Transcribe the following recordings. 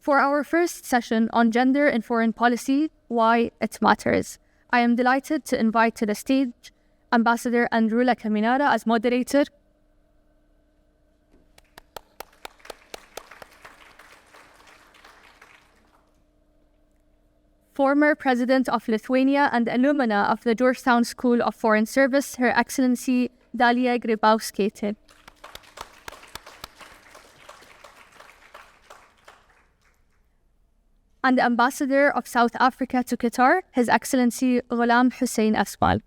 For our first session on gender in foreign policy, why it matters, I am delighted to invite to the stage Ambassador Androulla Kaminara as moderator. Former President of Lithuania and alumna of the Georgetown School of Foreign Service, Her Excellency Dalia Grybauskaitė. And the Ambassador of South Africa to Qatar, His Excellency Ghulam Hoosein Asmal.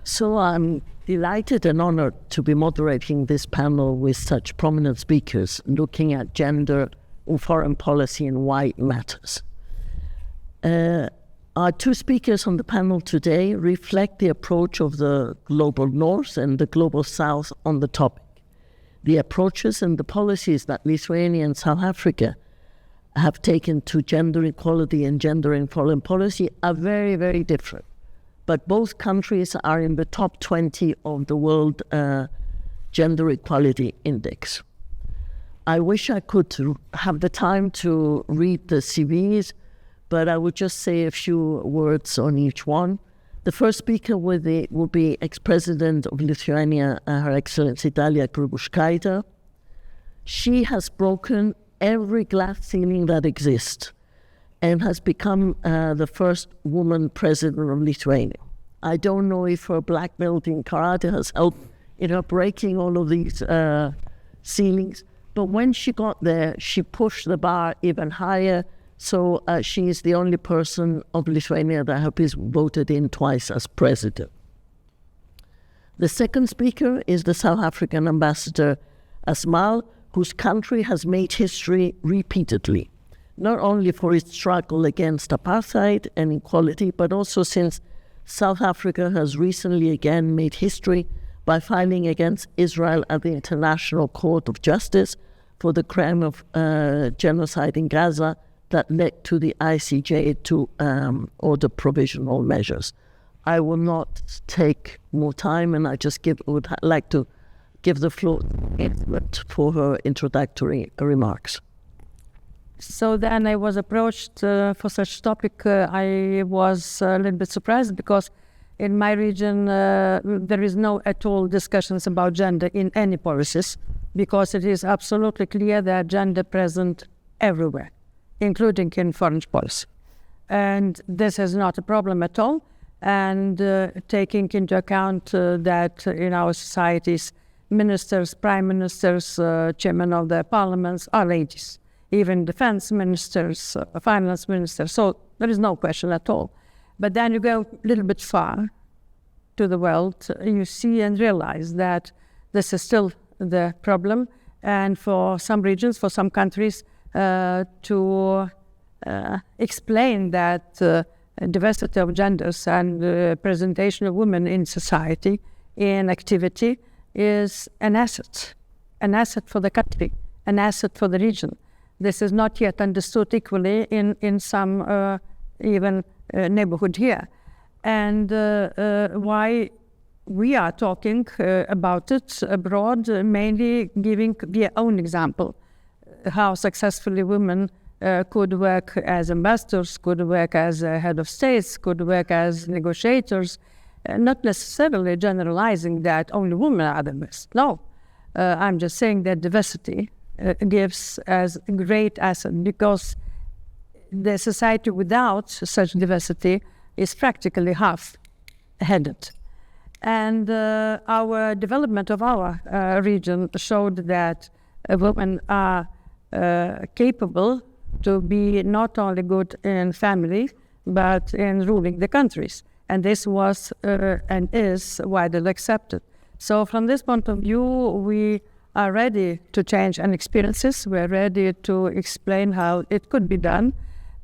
So I'm delighted and honored to be moderating this panel with such prominent speakers looking at gender in foreign policy and why it matters. Our two speakers on the panel today reflect the approach of the global North and the global South on the topic. The approaches and the policies that Lithuania and South Africa have taken to gender equality and gender in foreign policy are very, very different. But both countries are in the top 20 of the World Gender Equality Index. I wish I could have the time to read the CVs, but I would just say a few words on each one. The first speaker will be ex-president of Lithuania, Her Excellency Dalia Grybauskaitė. She has broken every glass ceiling that exists and has become the first woman president of Lithuania. I don't know if her black belt in karate has helped in her breaking all of these ceilings, but when she got there, she pushed the bar even higher. So she is the only person of Lithuania that has been voted in twice as president. The second speaker is the South African ambassador, Asmal, whose country has made history repeatedly, not only for its struggle against apartheid and equality, but also since South Africa has recently again made history by filing against Israel at the International Court of Justice for the crime of genocide in Gaza that led to the ICJ to order provisional measures. I will not take more time, and I just would like to give the floor for her introductory remarks. So then I was approached for such topic. I was a little bit surprised because in my region there is no at all discussions about gender in any policies, because it is absolutely clear that gender present everywhere, including in foreign policy. And this is not a problem at all. And taking into account that in our societies, ministers, prime ministers, chairmen of the parliaments are ladies, even defense ministers, finance ministers. So there is no question at all. But then you go a little bit far to the world, you see and realize that this is still the problem. And for some regions, for some countries, to explain that diversity of genders and presentation of women in society, in activity, is an asset for the country, an asset for the region. This is not yet understood equally in some even neighborhood here. And why we are talking about it abroad, mainly giving their own example, how successfully women could work as ambassadors, could work as head of states, could work as negotiators, not necessarily generalizing that only women are the best. No, I'm just saying that diversity gives as a great asset, because the society without such diversity is practically half-headed. And our development of our region showed that women are capable to be not only good in family, but in ruling the countries. And this was and is widely accepted. So from this point of view, we are ready to change our experiences. We're ready to explain how it could be done.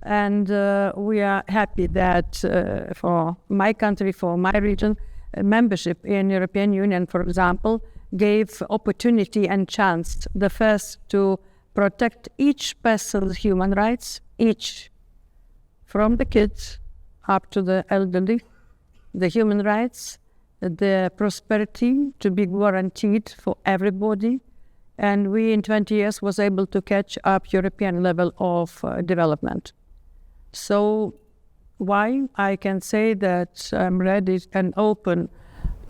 And we are happy that for my country, for my region, membership in European Union, for example, gave opportunity and chance, the first to protect each person's human rights, each, from the kids up to the elderly, the human rights, the prosperity to be guaranteed for everybody. And we, in 20 years, was able to catch up European level of development. So why? I can say that I'm ready and open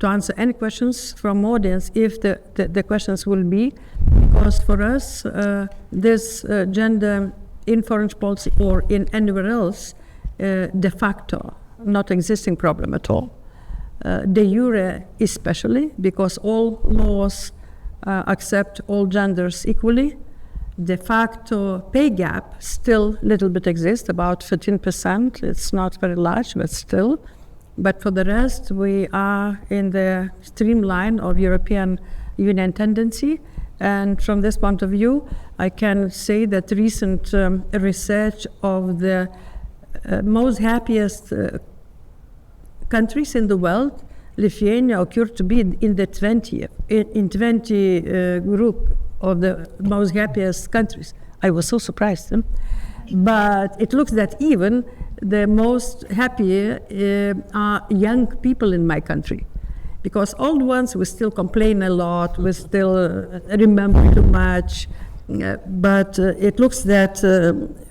to answer any questions from audience if the questions will be, because for us, this gender in foreign policy or in anywhere else, de facto, not existing problem at all. De jure especially, because all laws accept all genders equally. De facto pay gap still a little bit exists, about 15%. It's not very large, but still. But for the rest, we are in the streamline of European Union tendency. And from this point of view, I can say that recent research of the most happiest countries in the world, Lithuania occurred to be in the 20 group of the most happiest countries. I was so surprised. But it looks that even the most happy are young people in my country. Because old ones, we still complain a lot, we still remember too much. But it looks that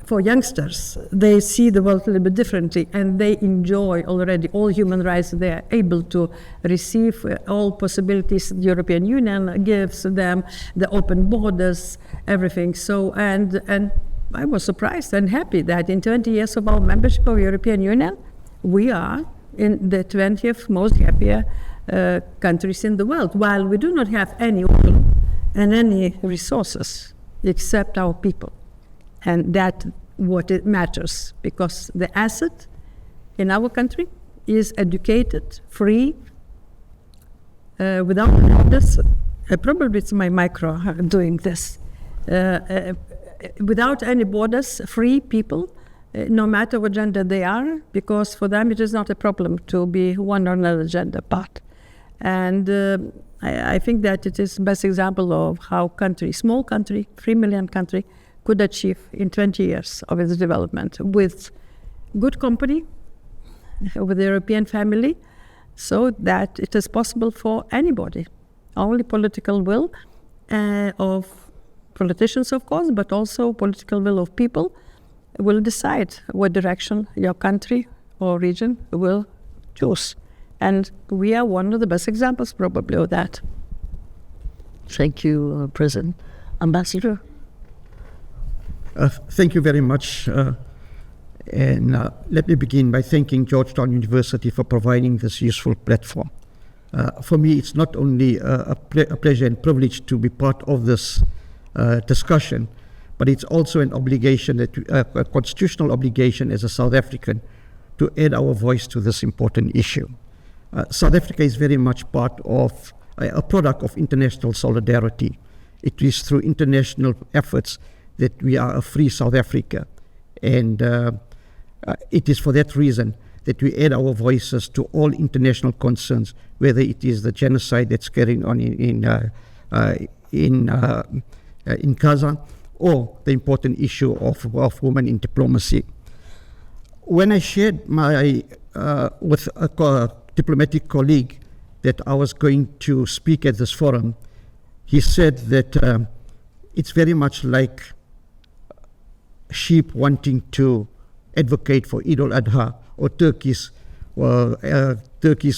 for youngsters, they see the world a little bit differently, and they enjoy already all human rights. They are able to receive all possibilities the European Union gives them, the open borders, everything. So, and I was surprised and happy that in 20 years of our membership of European Union, we are in the 20th most happier countries in the world, while we do not have any oil and any resources except our people. And that what it matters, because the asset in our country is educated, free, without borders. Probably it's my micro doing this. Without any borders, free people, no matter what gender they are, because for them it is not a problem to be one or another gender part. And I think that it is the best example of how country, small country, 3 million country, could achieve in 20 years of its development with good company, with the European family, so that it is possible for anybody. Only political will of politicians, of course, but also political will of people will decide what direction your country or region will choose. And we are one of the best examples probably of that. Thank you, President. Ambassador? Thank you very much. And let me begin by thanking Georgetown University for providing this useful platform. For me, it's not only a pleasure and privilege to be part of this discussion, but it's also an obligation, a constitutional obligation as a South African to add our voice to this important issue. South Africa is very much part of a product of international solidarity. It is through international efforts that we are a free South Africa. And it is for that reason that we add our voices to all international concerns, whether it is the genocide that's carrying on in Gaza, or the important issue of women in diplomacy. When I shared my with a diplomatic colleague that I was going to speak at this forum, he said that it's very much like sheep wanting to advocate for Eid al-Adha, or turkeys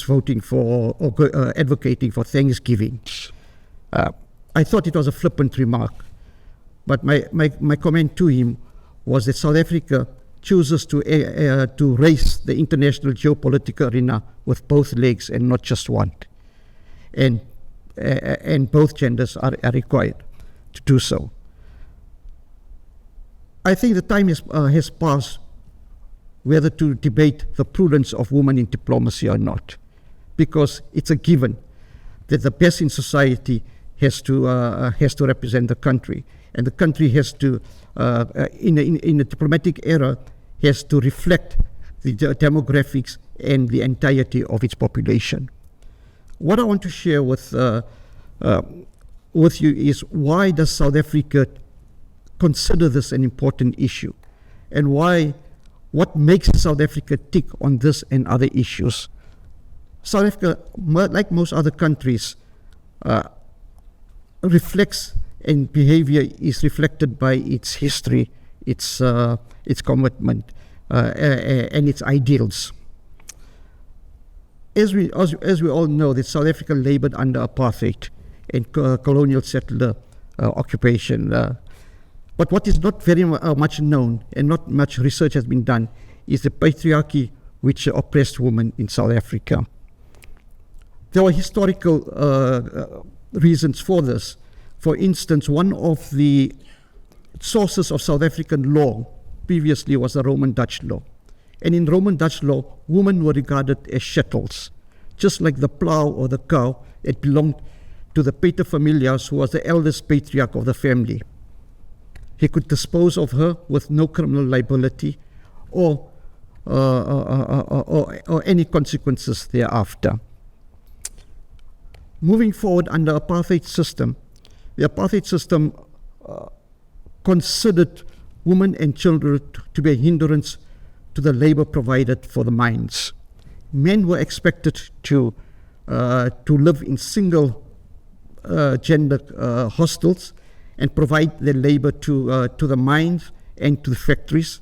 voting for or advocating for Thanksgiving. I thought it was a flippant remark, but my comment to him was that South Africa chooses to race the international geopolitical arena with both legs and not just one, and both genders are required to do so. I think the time has passed whether to debate the prudence of women in diplomacy or not, because it's a given that the best in society has to represent the country, and the country has to, in a diplomatic era, has to reflect the demographics and the entirety of its population. What I want to share with you is, why does South Africa consider this an important issue, and what makes South Africa tick on this and other issues? South Africa, like most other countries, reflects, and behavior is reflected by its history, its commitment, and its ideals. As we all know, that South Africa labored under apartheid and colonial settler occupation. But what is not very much known, and not much research has been done, is the patriarchy which oppressed women in South Africa. There were historical reasons for this. For instance, one of the sources of South African law previously was the Roman Dutch law. And in Roman Dutch law, women were regarded as chattels. Just like the plow or the cow, it belonged to the paterfamilias, who was the eldest patriarch of the family. He could dispose of her with no criminal liability or any consequences thereafter. Moving forward under apartheid system, the apartheid system considered women and children to be a hindrance to the labor provided for the mines. Men were expected to live in single gender hostels and provide their labor to the mines and to the factories,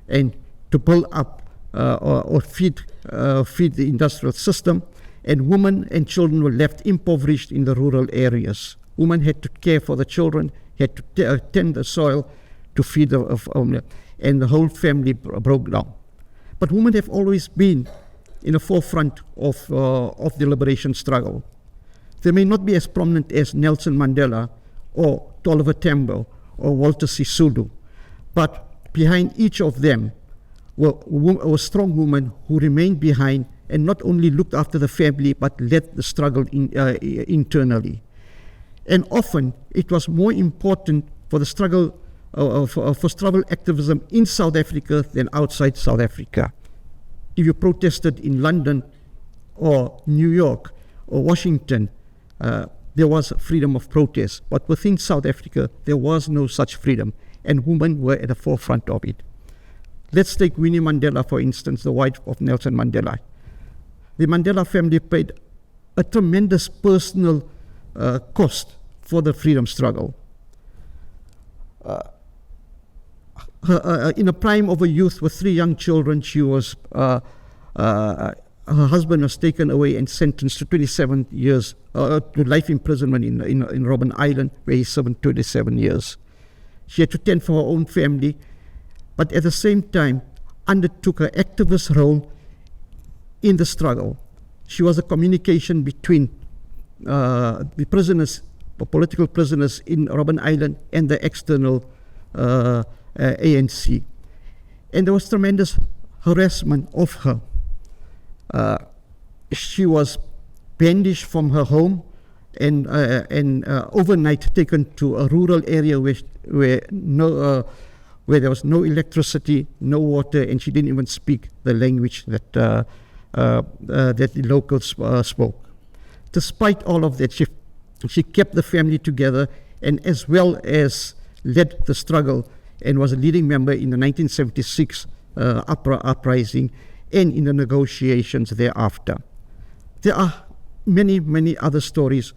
and to build up or feed the industrial system. And women and children were left impoverished in the rural areas. Women had to care for the children, had to tend the soil to feed the family, and the whole family broke down. But women have always been in the forefront of the liberation struggle. They may not be as prominent as Nelson Mandela or Oliver Tambo or Walter Sisulu, but behind each of them were strong women who remained behind and not only looked after the family but led the struggle internally. And often it was more important for the struggle for struggle activism in South Africa than outside South Africa. If you protested in London or New York or Washington, there was freedom of protest. But within South Africa, there was no such freedom, and women were at the forefront of it. Let's take Winnie Mandela, for instance, the wife of Nelson Mandela. The Mandela family paid a tremendous personal cost for the freedom struggle. In the prime of her youth with 3 young children, she was her husband was taken away and sentenced to 27 years to life imprisonment in Robben Island, where he served 27 years. She had to tend for her own family, but at the same time undertook an activist role in the struggle. She was a communication between the prisoners, the political prisoners in Robben Island, and the external ANC. And there was tremendous harassment of her. She was banished from her home and overnight taken to a rural area where there was no electricity, no water, and she didn't even speak the language that the locals spoke. Despite all of that, she kept the family together, and as well as led the struggle, and was a leading member in the 1976 uprising and in the negotiations thereafter. There are many, many other stories.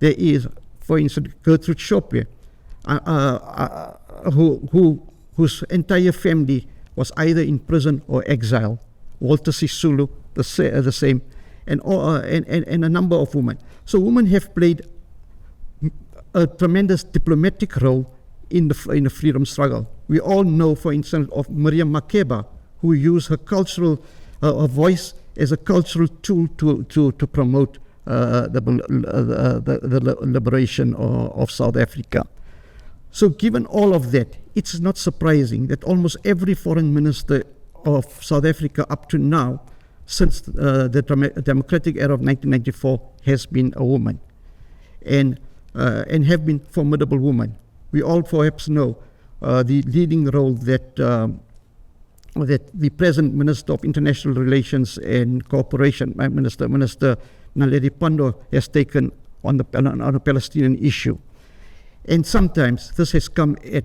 There is, for instance, Gertrude Shopwe, whose entire family was either in prison or exile. Walter Sisulu, the same, and a number of women. So women have played a tremendous diplomatic role in the freedom struggle. We all know, for instance, of Miriam Makeba, who used her cultural her voice as a cultural tool to promote the liberation of South Africa. So given all of that, it's not surprising that almost every foreign minister of South Africa up to now, since the democratic era of 1994, has been a woman, and have been formidable women. We all perhaps know the leading role that the present Minister of International Relations and Cooperation, Minister Naledi Pandor, has taken on the Palestinian issue. And sometimes this has come at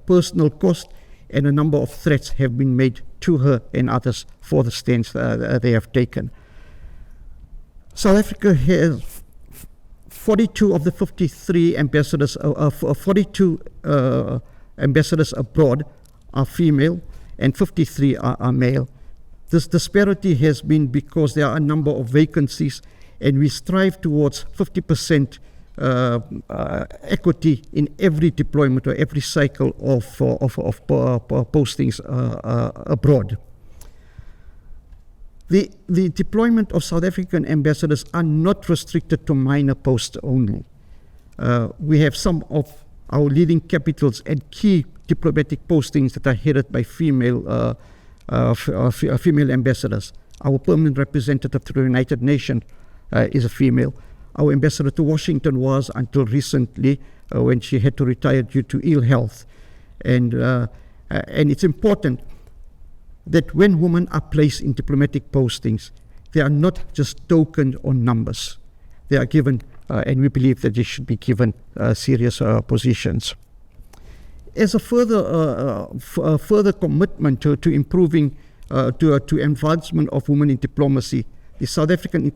personal cost, and a number of threats have been made to her and others for the stance they have taken. South Africa has 42 of the 53 ambassadors, 42 ambassadors abroad are female and 53 are male. This disparity has been because there are a number of vacancies, and we strive towards 50% equity in every deployment or every cycle of postings abroad. The deployment of South African ambassadors are not restricted to minor posts only. We have some of our leading capitals and key diplomatic postings that are headed by female ambassadors. Our permanent representative to the United Nations is a female. Our ambassador to Washington was until recently when she had to retire due to ill health. And it's important that when women are placed in diplomatic postings, they are not just tokened on numbers. They are given, and we believe that they should be given serious positions. As a further commitment to improving, to advancement of women in diplomacy, the South African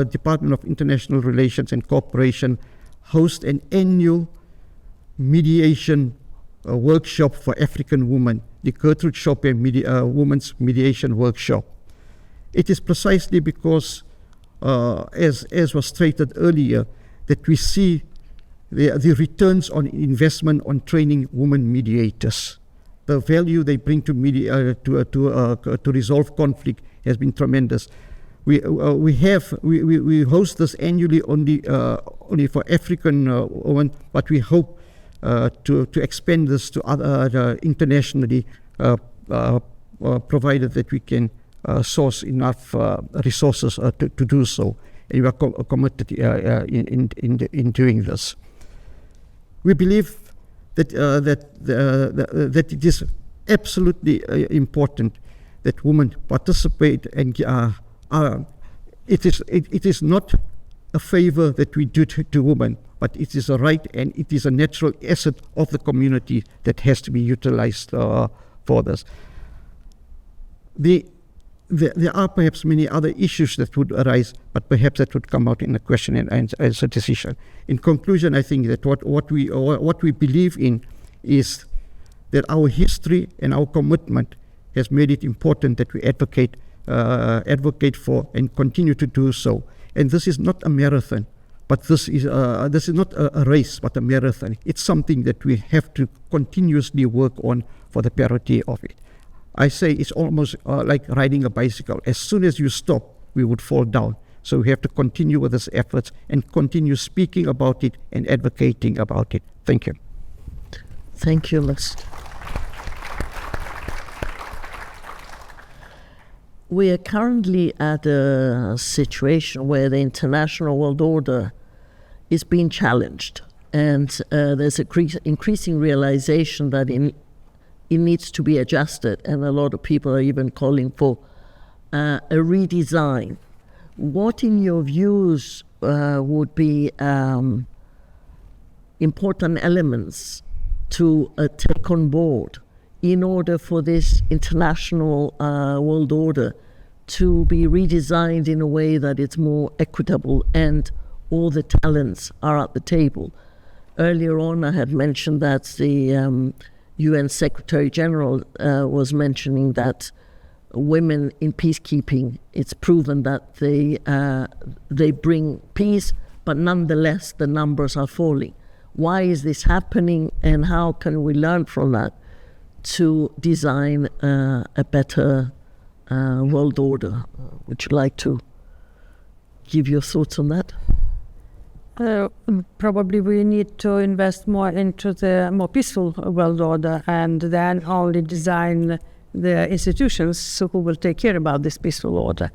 Department of International Relations and Cooperation hosts an annual mediation workshop for African women, the Gertrude Schoppe Women's Mediation Workshop. It is precisely because, as was stated earlier, that we see the returns on investment on training women mediators. The value they bring to resolve conflict has been tremendous. We host this annually only for African women, but we hope to expand this to other internationally, provided that we can source enough resources to do so. And we are committed in doing this. We believe that it is absolutely important that women participate, and it is not a favor that we do to women, but it is a right and it is a natural asset of the community that has to be utilized for this. There are perhaps many other issues that would arise, but perhaps that would come out in a question and answer decision. In conclusion, I think that what we believe in is that our history and our commitment has made it important that we advocate for and continue to do so. And this is not a marathon, but this is not a race, but a marathon. It's something that we have to continuously work on for the parity of it. I say it's almost like riding a bicycle. As soon as you stop, we would fall down. So we have to continue with this efforts and continue speaking about it and advocating about it. Thank you. Thank you, List. We are currently at a situation where the international world order is being challenged, and there's an increasing realization that it needs to be adjusted, and a lot of people are even calling for a redesign. What, in your views, would be important elements to take on board in order for this international world order to be redesigned in a way that it's more equitable and all the talents are at the table? Earlier on, I had mentioned that the UN Secretary General was mentioning that women in peacekeeping, it's proven that they bring peace, but nonetheless the numbers are falling. Why is this happening, and how can we learn from that to design a better world order? Would you like to give your thoughts on that? Probably we need to invest more into the more peaceful world order, and then only design the institutions who will take care about this peaceful order.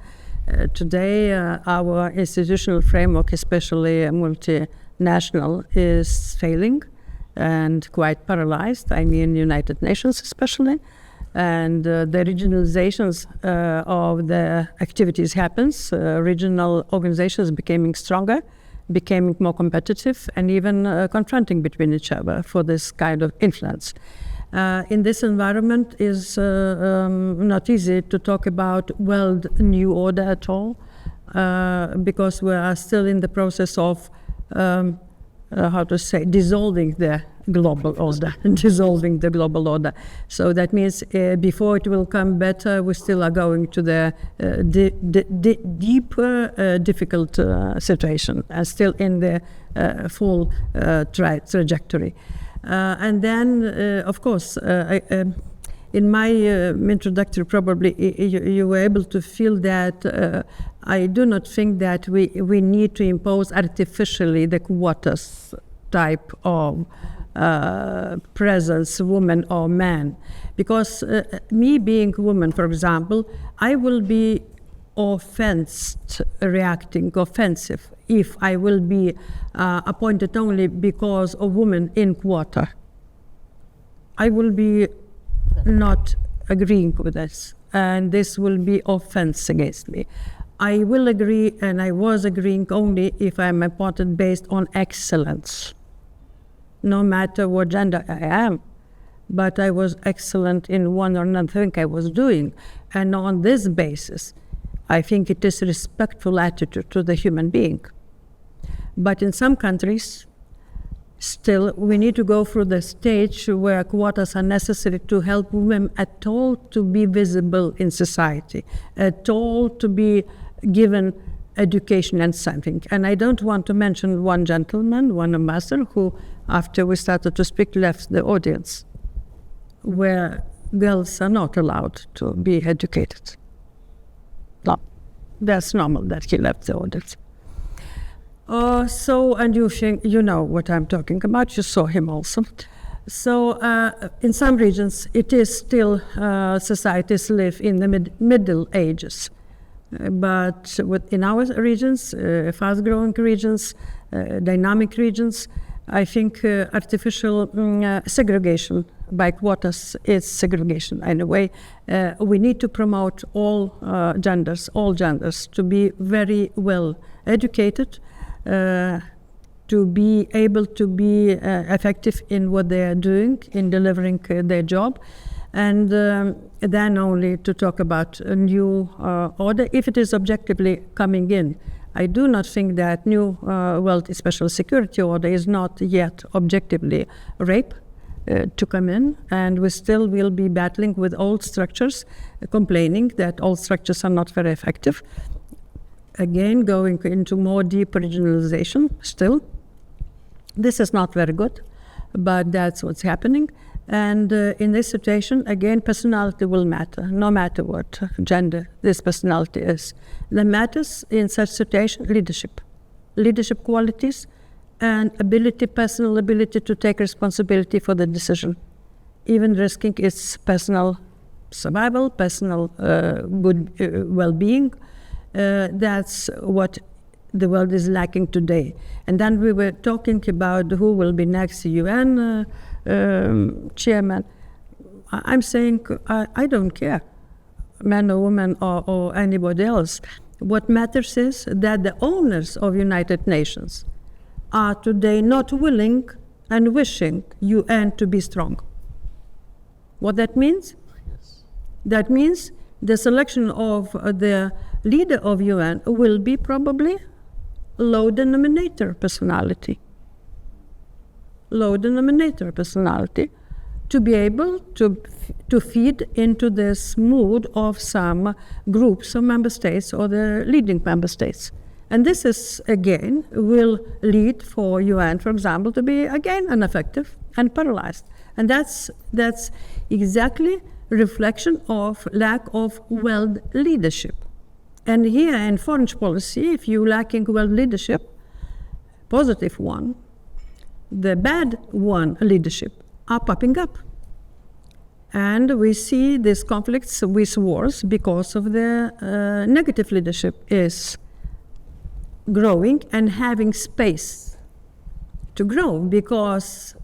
Today, our institutional framework, especially multinational, is failing and quite paralyzed. I mean, United Nations especially. And the regionalizations of the activities happens. Regional organizations becoming stronger, becoming more competitive, and even confronting between each other for this kind of influence. In this environment is not easy to talk about world new order at all. because we are still in the process of, dissolving the global order, dissolving the global order. So that means before it will come better, we still are going to the deeper, difficult situation, still in the full trajectory. And then, of course, in my introductory, probably you were able to feel that I do not think that we need to impose artificially the quotas type of presence, woman or man. Because me being a woman, for example, I will be reacting offensive if I will be appointed only because of women in quota. I will be not agreeing with this, and this will be offense against me. I will agree, and I was agreeing only if I'm appointed based on excellence, no matter what gender I am. But I was excellent in one or another thing I was doing, and on this basis, I think it is a respectful attitude to the human being. But in some countries, still, we need to go through the stage where quotas are necessary to help women at all to be visible in society, at all to be given education and something. And I don't want to mention one gentleman, one ambassador, who, after we started to speak, left the audience, where girls are not allowed to be educated. No, that's normal that he left the audience. And you know what I'm talking about, you saw him also. So in some regions, it is still societies live in the Middle Ages. But in our regions, fast-growing regions, dynamic regions, I think artificial segregation by quotas is segregation in a way. We need to promote all genders to be very well educated, to be able to be effective in what they are doing, in delivering their job, and then only to talk about a new order, if it is objectively coming in. I do not think that new world special security order is not yet objectively rape to come in, and we still will be battling with old structures, complaining that old structures are not very effective. Again, going into more deep regionalization still. This is not very good, but that's what's happening. And in this situation, again, personality will matter, no matter what gender this personality is. That matters in such situation, leadership qualities, and personal ability to take responsibility for the decision, even risking its personal survival, personal good well-being. That's what the world is lacking today. And then we were talking about who will be next UN chairman. I'm saying I don't care, man or woman or anybody else. What matters is that the owners of United Nations are today not willing and wishing UN to be strong. What that means? Yes. That means the selection of the leader of UN will be probably low denominator personality. Low denominator personality to be able to feed into this mood of some groups of member states or the leading member states. And this is, again, will lead for UN, for example, to be, again, ineffective and paralyzed. And that's exactly reflection of lack of world leadership. And here in foreign policy, if you're lacking world leadership, positive one, the bad one leadership are popping up. And we see these conflicts with wars because of the negative leadership is growing and having space to grow, because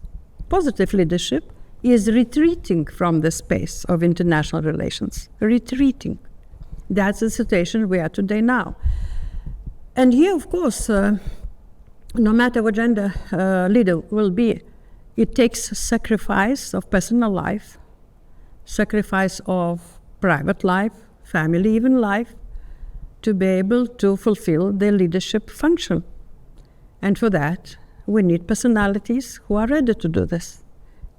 positive leadership is retreating from the space of international relations, retreating. That's the situation we are today now. And here, of course, no matter what gender leader will be, it takes sacrifice of personal life, sacrifice of private life, family even life, to be able to fulfill their leadership function. And for that, we need personalities who are ready to do this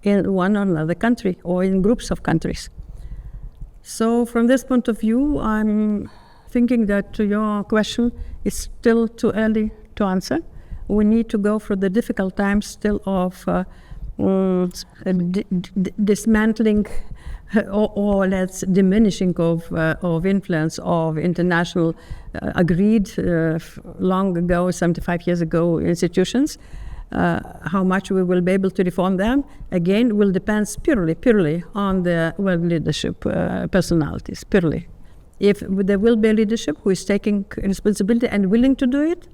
in one or another country or in groups of countries. So from this point of view, I'm thinking that your question is still too early to answer. We need to go through the difficult times still of dismantling or let's diminishing of influence of international agreed long ago, 75 years ago institutions. How much we will be able to reform them, again, will depend purely on the world leadership personalities, purely. If there will be a leadership who is taking responsibility and willing to do it,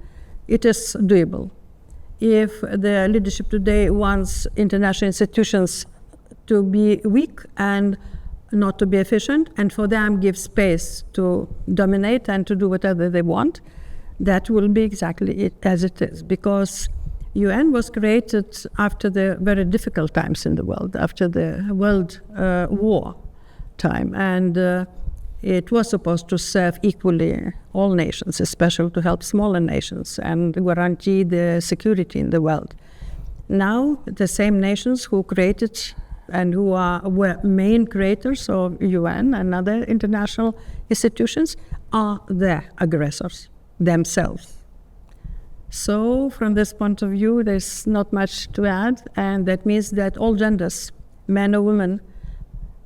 it is doable. If the leadership today wants international institutions to be weak and not to be efficient, and for them give space to dominate and to do whatever they want, that will be exactly it as it is. Because UN was created after the very difficult times in the world, after the World War time, and it was supposed to serve equally all nations, especially to help smaller nations and guarantee the security in the world. Now, the same nations who created and who were main creators of UN and other international institutions are the aggressors themselves. So, from this point of view, there's not much to add, and that means that all genders, men or women,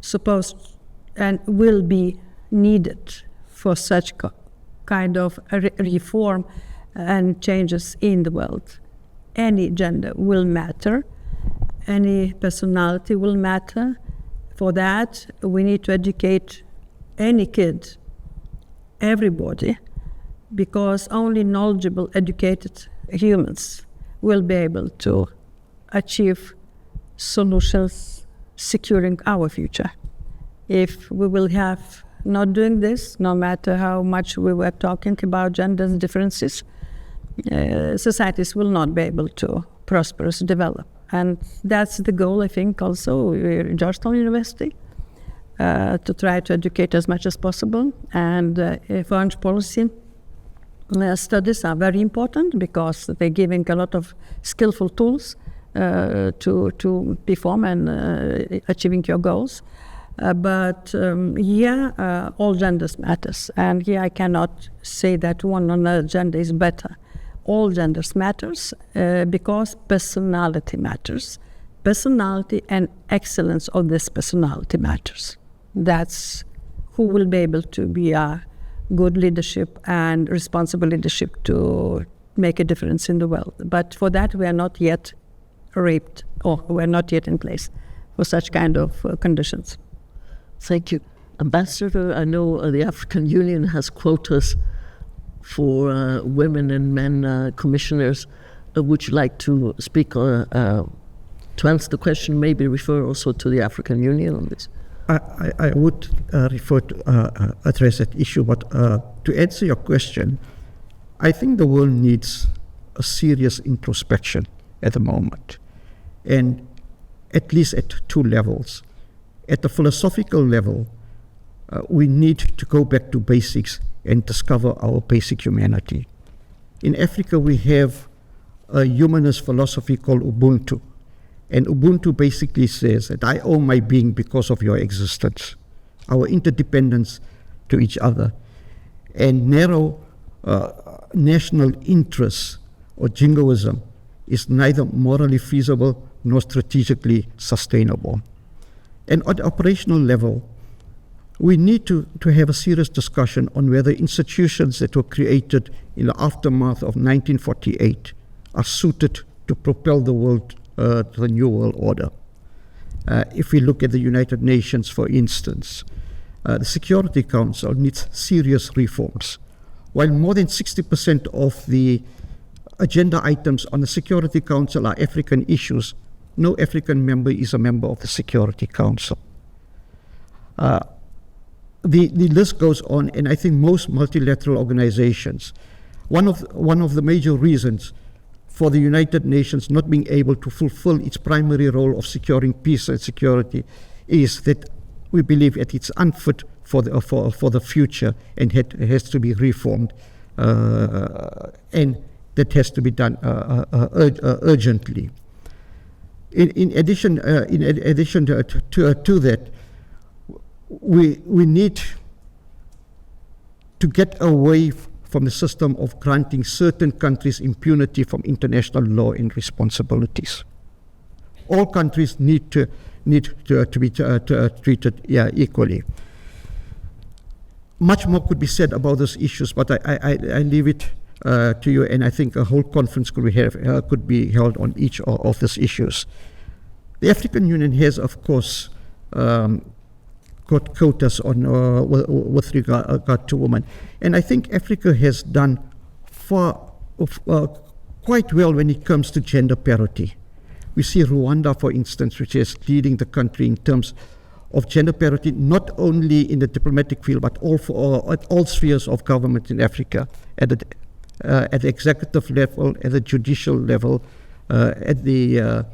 supposed and will be needed for such kind of reform and changes in the world. Any gender will matter. Any personality will matter. For that, we need to educate any kid, everybody, because only knowledgeable, educated humans will be able to achieve solutions securing our future. If we will have not doing this, no matter how much we were talking about gender differences, societies will not be able to prosperously develop. And that's the goal, I think, also at Georgetown University, to try to educate as much as possible. And foreign policy studies are very important because they're giving a lot of skillful tools to perform and achieving your goals. But here, all genders matters. And here I cannot say that one or another gender is better. All genders matters because personality matters. Personality and excellence of this personality matters. That's who will be able to be a good leadership and responsible leadership to make a difference in the world. But for that, we are not yet raped, or we're not yet in place for such kind of conditions. Thank you. Ambassador, I know the African Union has quotas for women and men commissioners. Would you like to speak to answer the question, maybe refer also to the African Union on this? I would refer to address that issue, but to answer your question, I think the world needs a serious introspection at the moment, and at least at two levels. At the philosophical level, we need to go back to basics and discover our basic humanity. In Africa, we have a humanist philosophy called Ubuntu. And Ubuntu basically says that I owe my being because of your existence, our interdependence to each other. And narrow national interests or jingoism is neither morally feasible nor strategically sustainable. And at the operational level, we need to have a serious discussion on whether institutions that were created in the aftermath of 1948 are suited to propel the world to the new world order. If we look at the United Nations, for instance, the Security Council needs serious reforms. While more than 60% of the agenda items on the Security Council are African issues, no African member is a member of the Security Council. The list goes on, and I think most multilateral organizations, one of the major reasons for the United Nations not being able to fulfill its primary role of securing peace and security is that we believe that it's unfit for the future, and has to be reformed, and that has to be done urgently. In addition to that, we need to get away from the system of granting certain countries impunity from international law and responsibilities. All countries need to be treated equally. Much more could be said about those issues, but I leave it to you, and I think a whole conference could be held on each of these issues. The African Union has, of course, got quotas on with regard to women, and I think Africa has done quite well when it comes to gender parity. We see Rwanda, for instance, which is leading the country in terms of gender parity, not only in the diplomatic field, but also at all spheres of government in Africa, at the executive level, at the judicial level, at the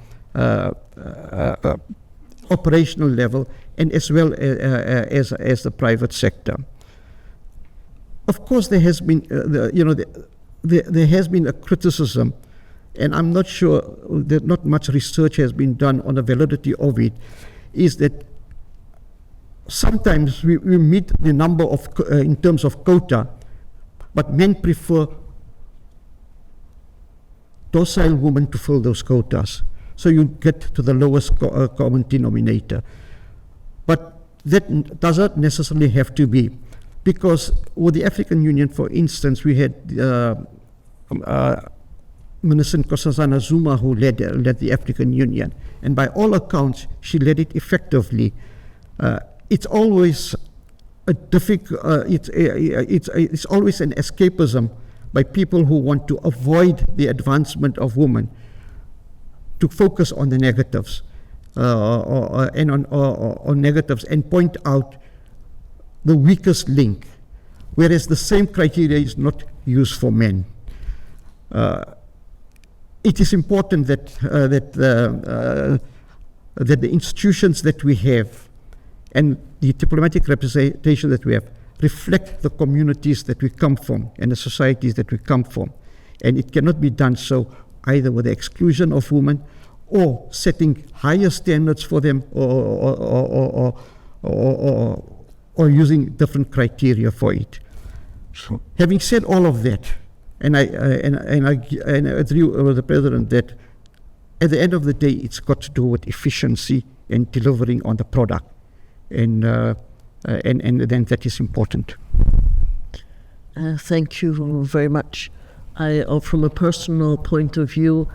operational level, and as well as the private sector. Of course, there has been, there has been a criticism, and I'm not sure that not much research has been done on the validity of it, is that sometimes we meet the number of, in terms of quota, but men prefer docile women to fill those quotas. So you get to the lowest common denominator. But that doesn't necessarily have to be, because with the African Union, for instance, we had Minister Nkosazana Zuma, who led the African Union, and by all accounts, she led it effectively. It's always a it's always an escapism by people who want to avoid the advancement of women, to focus on the negatives, on negatives, and point out the weakest link, whereas the same criteria is not used for men. It is important that the institutions that we have and the diplomatic representation that we have reflect the communities that we come from and the societies that we come from, and it cannot be done so either with the exclusion of women or setting higher standards for them, or using different criteria for it. So, having said all of that, and I agree with the President that at the end of the day, it's got to do with efficiency and delivering on the product, and then that is important. Thank you very much. From a personal point of view,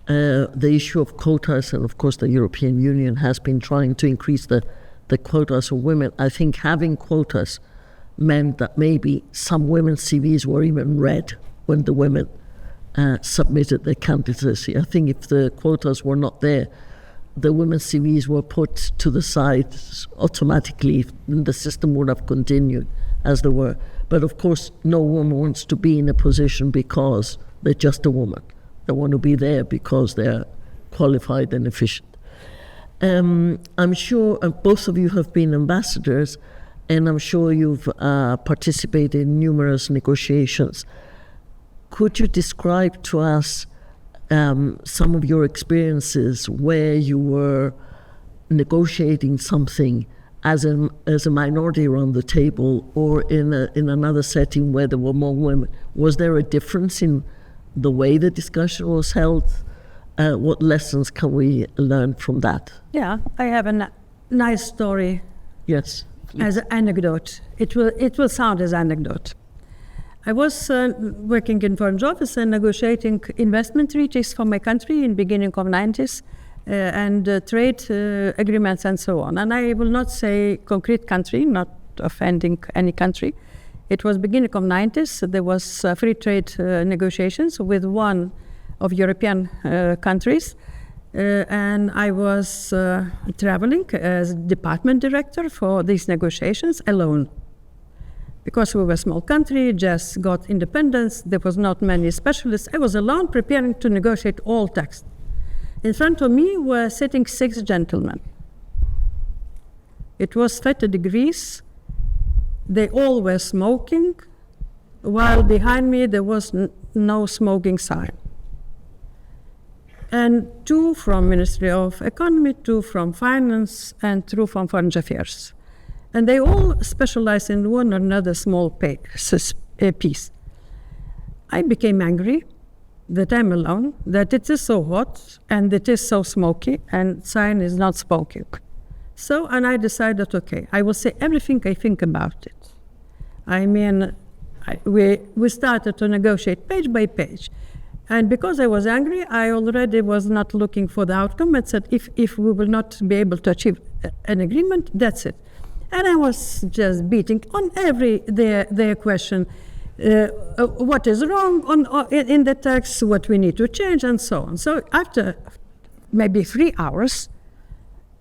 the issue of quotas, and of course the European Union has been trying to increase the quotas of women. I think having quotas meant that maybe some women's CVs were even read when the women submitted their candidacy. I think if the quotas were not there, the women's CVs were put to the side automatically, and the system would have continued as they were. But of course, no woman wants to be in a position because they're just a woman. They want to be there because they're qualified and efficient. I'm sure both of you have been ambassadors, and I'm sure you've participated in numerous negotiations. Could you describe to us some of your experiences where you were negotiating something as a minority around the table, or in another setting where there were more women? Was there a difference in the way the discussion was held? What lessons can we learn from that? Yeah, I have a nice story. Yes. As an anecdote. It will sound as anecdote. I was working in Foreign Office and negotiating investment treaties for my country in beginning of 90s, and trade agreements and so on. And I will not say concrete country, not offending any country. It was beginning of 90s. There was free trade negotiations with one of European countries. And I was traveling as department director for these negotiations alone. Because we were a small country, just got independence, there was not many specialists. I was alone preparing to negotiate all text. In front of me were sitting 6 gentlemen. It was 30 degrees, they all were smoking, while behind me there was no smoking sign. And 2 from Ministry of Economy, 2 from Finance, and 2 from Foreign Affairs. And they all specialize in one or another small piece. I became angry that I'm alone, that it is so hot, and it is so smoky, and sign is not smoking. So, and I decided, okay, I will say everything I think about it. I mean, we started to negotiate page by page. And because I was angry, I already was not looking for the outcome and said, if we will not be able to achieve an agreement, that's it. And I was just beating on their question, what is wrong in the text, what we need to change, and so on. So after maybe 3 hours,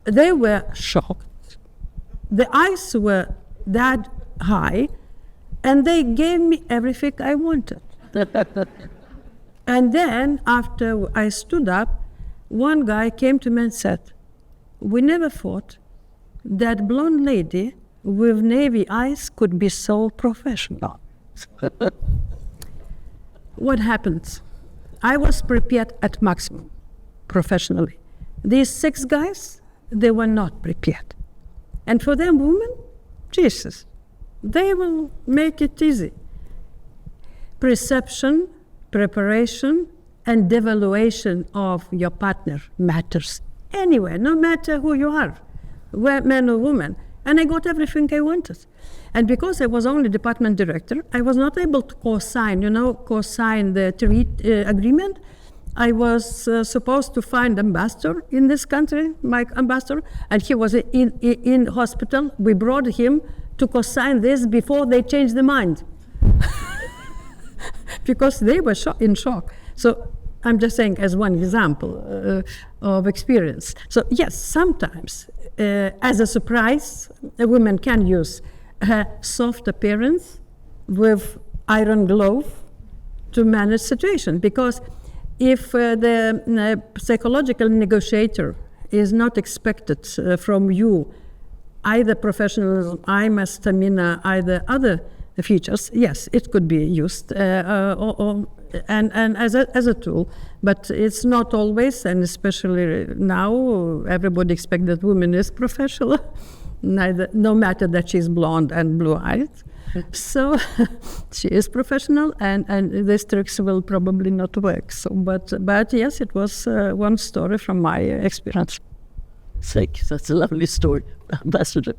they were shocked. The eyes were that high, and they gave me everything I wanted. And then, after I stood up, one guy came to me and said, we never thought that blonde lady with navy eyes could be so professional. What happened? I was prepared at maximum, professionally. These 6 guys, they were not prepared. And for them, women, Jesus, they will make it easy. Perception, preparation, and devaluation of your partner matters anywhere, no matter who you are, man or woman. And I got everything I wanted. And because I was only department director, I was not able to co-sign the treaty agreement. I was supposed to find ambassador in this country, my ambassador, and he was in hospital. We brought him to co-sign this before they changed their mind. Because they were in shock. So I'm just saying as one example of experience. So yes, sometimes as a surprise, a woman can use her soft appearance with iron glove to manage situation. Because if the psychological negotiator is not expected from you either professionalism, stamina, either other features, yes, it could be used and as a tool, but it's not always, and especially now, everybody expects that woman is professional, no matter that she's blonde and blue-eyed. So she is professional, and these tricks will probably not work. So, but yes, it was one story from my experience. That's a lovely story, Ambassador.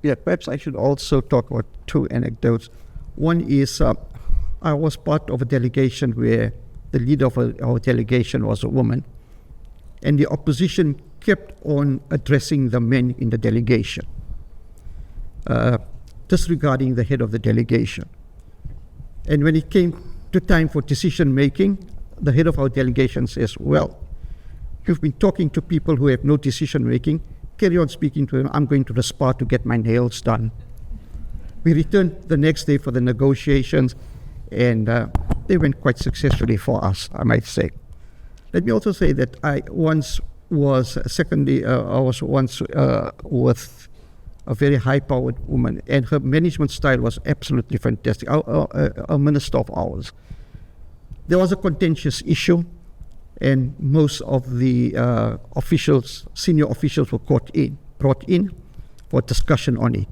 Yeah, perhaps I should also talk about 2 anecdotes. One is I was part of a delegation where the leader of our delegation was a woman, and the opposition kept on addressing the men in the delegation, disregarding the head of the delegation. And when it came to time for decision making, the head of our delegation says, well, you've been talking to people who have no decision making, carry on speaking to them, I'm going to the spa to get my nails done. We returned the next day for the negotiations, and they went quite successfully for us, I might say. Let me also say that I was once with a very high-powered woman, and her management style was absolutely fantastic, a minister of ours. There was a contentious issue, and most of the senior officials were brought in for discussion on it.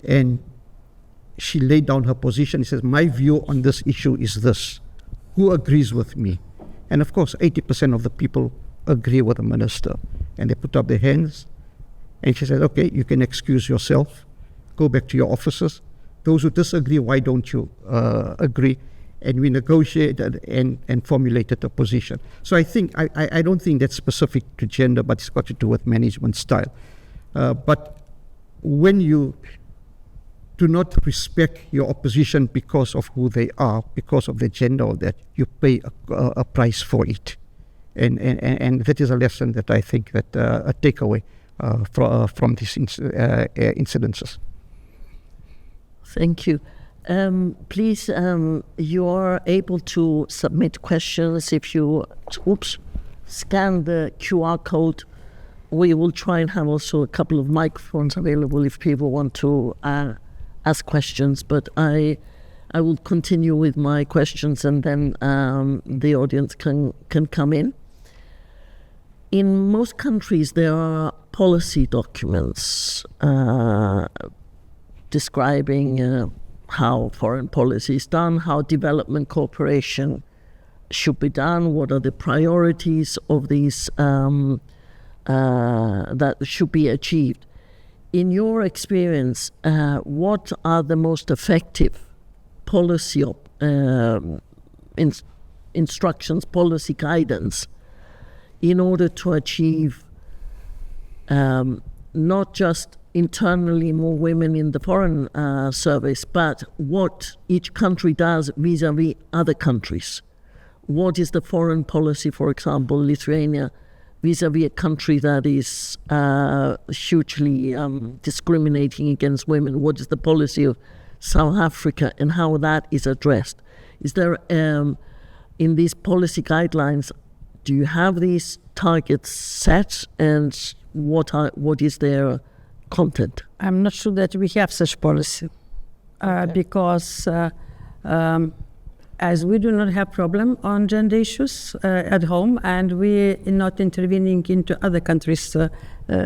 And she laid down her position. She says, my view on this issue is this. Who agrees with me? And of course, 80% of the people agree with the minister. And they put up their hands. And she said, okay, you can excuse yourself. Go back to your offices. Those who disagree, why don't you agree? And we negotiated and formulated a position. So I think, I don't think that's specific to gender, but it's got to do with management style. But when you do not respect your opposition because of who they are, because of their gender or that, you pay a price for it. And that is a lesson that I think that a takeaway from these incidences. Thank you. Please, you are able to submit questions if you scan the QR code we will try and have also a couple of microphones available if people want to ask questions, but I will continue with my questions, and then the audience can come in. In most countries, there are policy documents describing how foreign policy is done, how development cooperation should be done, what are the priorities of these that should be achieved. In your experience, what are the most effective policy instructions, policy guidance in order to achieve not just internally more women in the foreign service, but what each country does vis-a-vis other countries? What is the foreign policy, for example, Lithuania, vis-a-vis a country that is hugely discriminating against women? What is the policy of South Africa and how that is addressed? Is there, in these policy guidelines, do you have these targets set, and what is their content? I'm not sure that we have such policy because as we do not have problem on gender issues at home, and we are not intervening into other countries'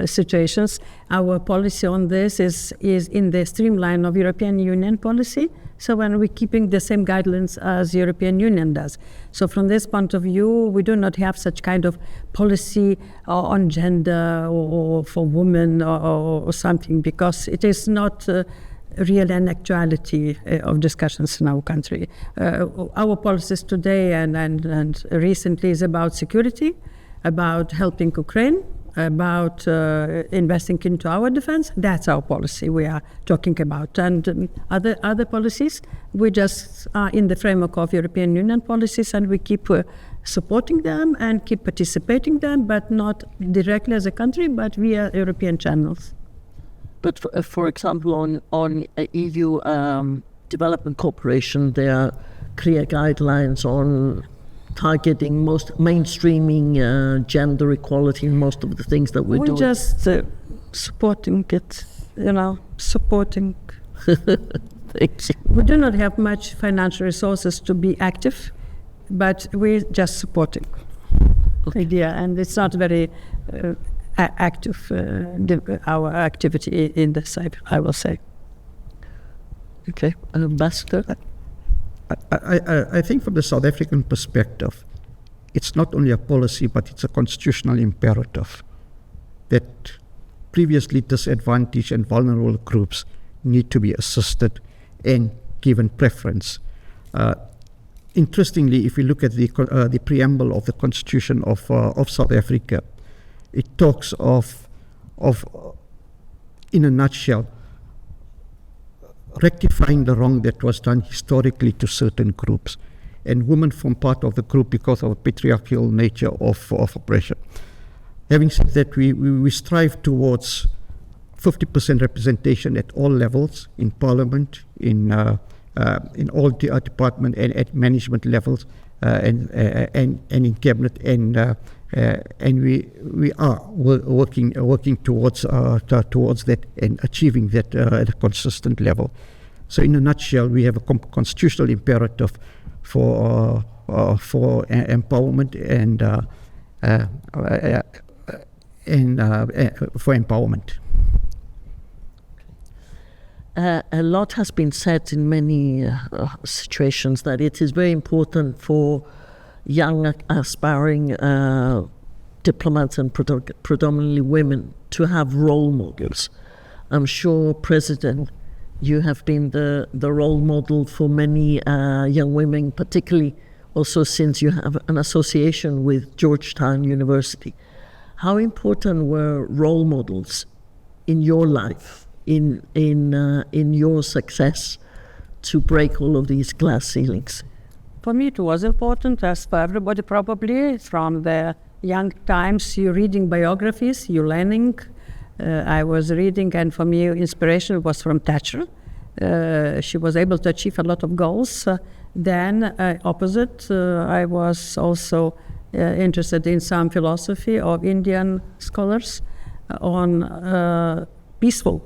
situations, our policy on this is in the streamline of European Union policy. So when we're keeping the same guidelines as European Union does. So from this point of view, we do not have such kind of policy on gender or for women or something, because it is not real an actuality of discussions in our country. Our policies today and recently is about security, about helping Ukraine, about investing into our defense. That's our policy we are talking about. And other policies, we just are in the framework of European Union policies, and we keep supporting them and keep participating them, but not directly as a country, but via European channels. But for example, on EU development cooperation, there are clear guidelines on targeting mainstreaming gender equality in most of the things that we're doing. We're just supporting it, supporting. Thank you. We do not have much financial resources to be active, but we're just supporting the idea, and it's not very active, our activity in the side, I will say. Okay, Ambassador? I think from the South African perspective, it's not only a policy, but it's a constitutional imperative that previously disadvantaged and vulnerable groups need to be assisted and given preference. Interestingly, if we look at the preamble of the Constitution of South Africa, it talks of, in a nutshell, rectifying the wrong that was done historically to certain groups, and women form part of the group because of the patriarchal nature of oppression. Having said that, we strive towards 50% representation at all levels, in Parliament, in all department and at management levels, and in cabinet, and we are working towards that and achieving that at a consistent level. So in a nutshell, we have a constitutional imperative for empowerment and for empowerment. A lot has been said in many situations that it is very important for young aspiring diplomats and predominantly women to have role models. I'm sure, President, you have been the role model for many young women, particularly also since you have an association with Georgetown University. How important were role models in your life, in your success to break all of these glass ceilings? For me, it was important, as for everybody probably. From the young times, you're reading biographies, you're learning. I was reading, and for me, inspiration was from Thatcher. She was able to achieve a lot of goals. Then, opposite, I was also interested in some philosophy of Indian scholars. on peaceful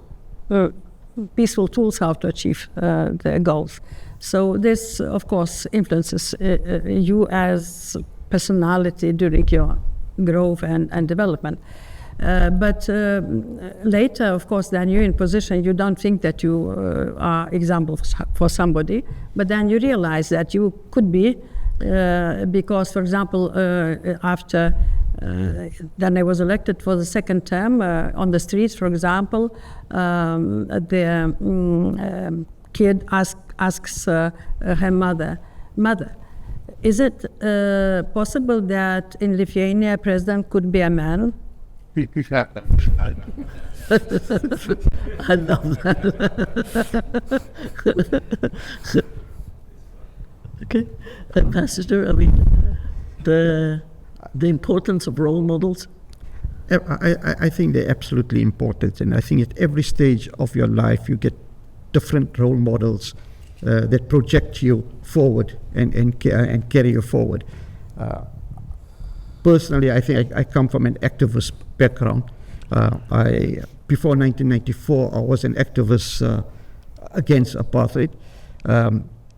tools how to achieve their goals. So this, of course, influences you as personality during your growth and development. But later, of course, then you're in position, you don't think that you are example for somebody, but then you realize that you could be, because, for example, after then I was elected for the second term, on the streets, for example, the kid asks her mother, is it possible that in Lithuania a president could be a man? I love that. Okay, Ambassador, I mean, the importance of role models. I think they're absolutely important, and I think at every stage of your life you get different role models that project you forward and carry you forward. Personally, I think I come from an activist background. Before 1994, I was an activist against apartheid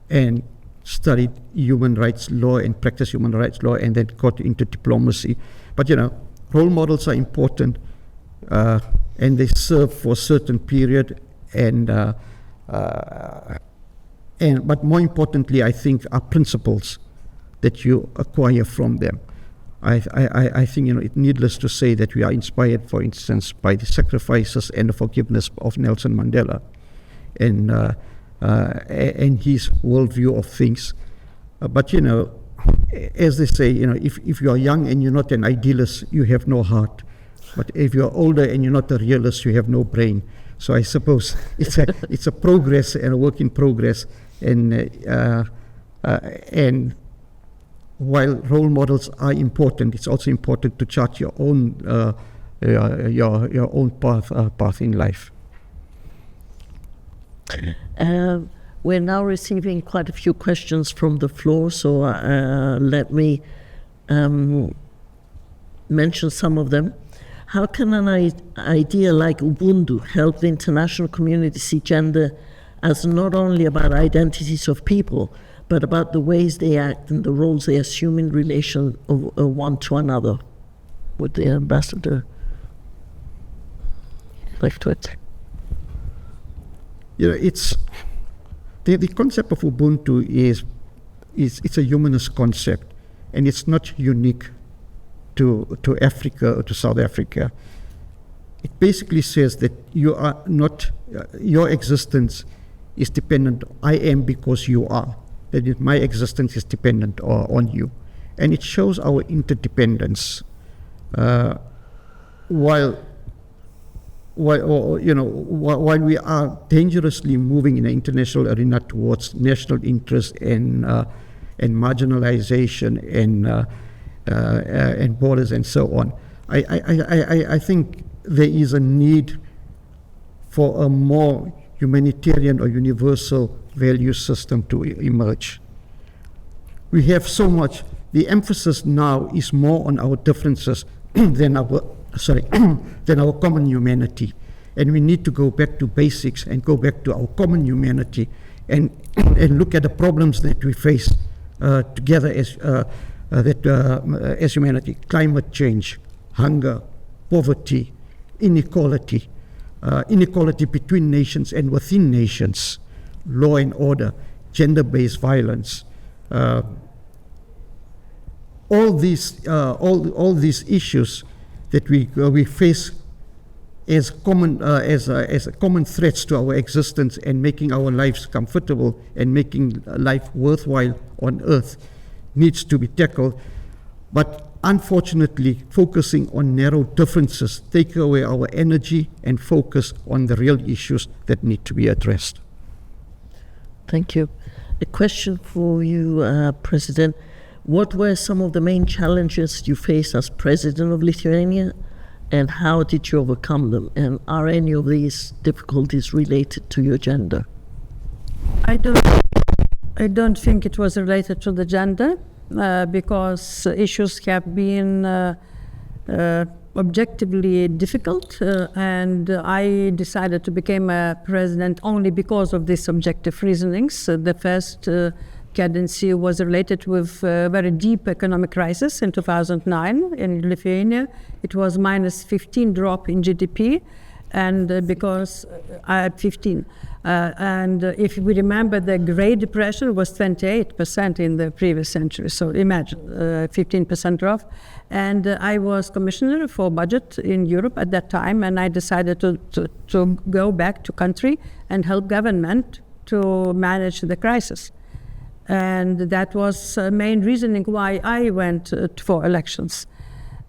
and studied human rights law and practiced human rights law, and then got into diplomacy. But role models are important, and they serve for a certain period, but more importantly, I think, are principles that you acquire from them. I think it's needless to say that we are inspired, for instance, by the sacrifices and the forgiveness of Nelson Mandela, and his worldview of things. But as they say, if you are young and you're not an idealist, you have no heart. But if you're older and you're not a realist, you have no brain. So I suppose it's a progress and a work in progress. And while role models are important, it's also important to chart your own path in life. We're now receiving quite a few questions from the floor, so let me mention some of them. How can an idea like Ubuntu help the international community see gender as not only about identities of people, but about the ways they act and the roles they assume in relation of one to another? Would the ambassador like to it? It's the concept of Ubuntu is it's a humanist concept, and it's not unique to Africa or to South Africa. It basically says that you are not your existence is dependent. I am because you are. That is, my existence is dependent on you, and it shows our interdependence. While we are dangerously moving in the international arena towards national interest and marginalization and borders and so on, I think there is a need for a more humanitarian or universal value system to emerge. We have so much. The emphasis now is more on our differences than our common humanity, and we need to go back to basics and go back to our common humanity and look at the problems that we face together as humanity: climate change, hunger, poverty, inequality, inequality between nations and within nations, law and order, gender-based violence. All these issues that we face as common threats to our existence and making our lives comfortable and making life worthwhile on earth needs to be tackled. But unfortunately, focusing on narrow differences take away our energy and focus on the real issues that need to be addressed. Thank you. A question for you, President. What were some of the main challenges you faced as President of Lithuania, and how did you overcome them? And are any of these difficulties related to your gender? I don't think it was related to the gender, because issues have been objectively difficult, and I decided to become a president only because of these objective reasonings. The first candidacy was related with a very deep economic crisis in 2009 in Lithuania. It was minus 15 drop in GDP, and because I had 15. And if we remember, the Great Depression was 28% in the previous century. So imagine 15% drop. And I was commissioner for budget in Europe at that time, and I decided to go back to country and help government to manage the crisis. And that was main reasoning why I went for elections.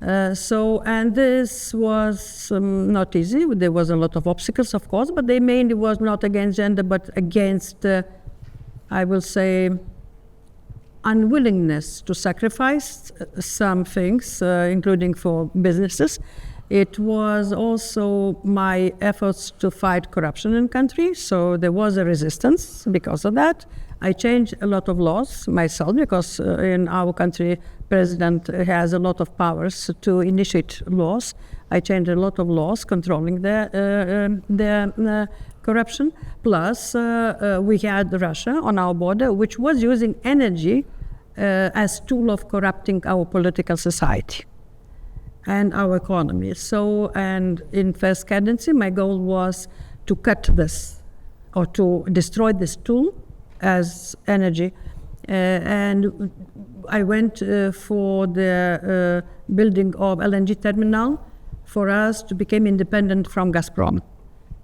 And this was not easy. There was a lot of obstacles, of course, but they mainly was not against gender, but against, I will say, unwillingness to sacrifice some things, including for businesses. It was also my efforts to fight corruption in country, so there was a resistance because of that. I changed a lot of laws myself because in our country, president has a lot of powers to initiate laws. I changed a lot of laws controlling the corruption. Plus, we had Russia on our border, which was using energy as tool of corrupting our political society and our economy. So, and in first candidacy, my goal was to cut this or to destroy this tool as energy. And I went for the building of LNG terminal for us to become independent from Gazprom.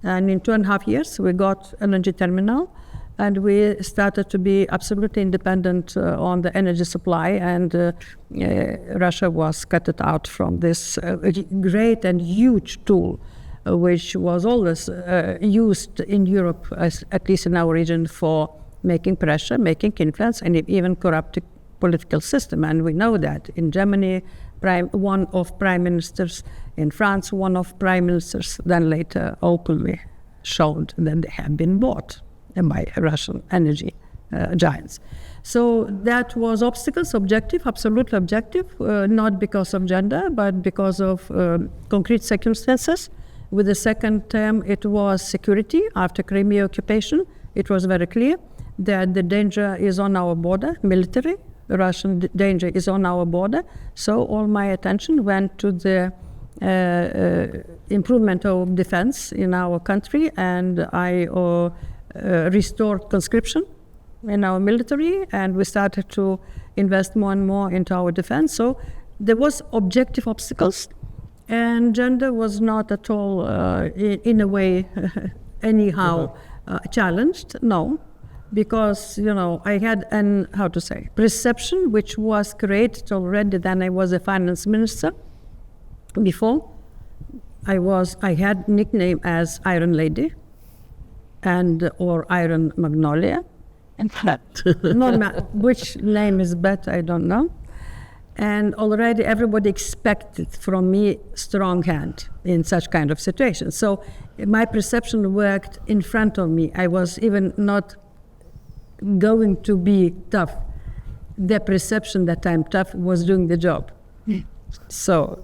And in 2.5 years, we got LNG terminal, and we started to be absolutely independent on the energy supply, and Russia was cut out from this great and huge tool, which was always used in Europe, at least in our region, for making pressure, making influence, and even corrupting political system. And we know that in Germany, one of prime ministers, in France, one of prime ministers, then later openly showed that they have been bought by Russian energy giants. So that was objective, absolutely objective, not because of gender, but because of concrete circumstances. With the second term, it was security after Crimea occupation. It was very clear that the danger is on our border, military. The Russian danger is on our border. So all my attention went to the improvement of defense in our country, and I restored conscription in our military, and we started to invest more and more into our defense. So there was objective obstacles, and gender was not at all, in a way, anyhow challenged, no. Because, I had perception which was created already then I was a finance minister. Before, I had nickname as Iron Lady or Iron Magnolia. In fact, which name is better, I don't know. And already everybody expected from me strong hand in such kind of situations. So my perception worked in front of me. I was even not going to be tough. The perception that I'm tough was doing the job. So,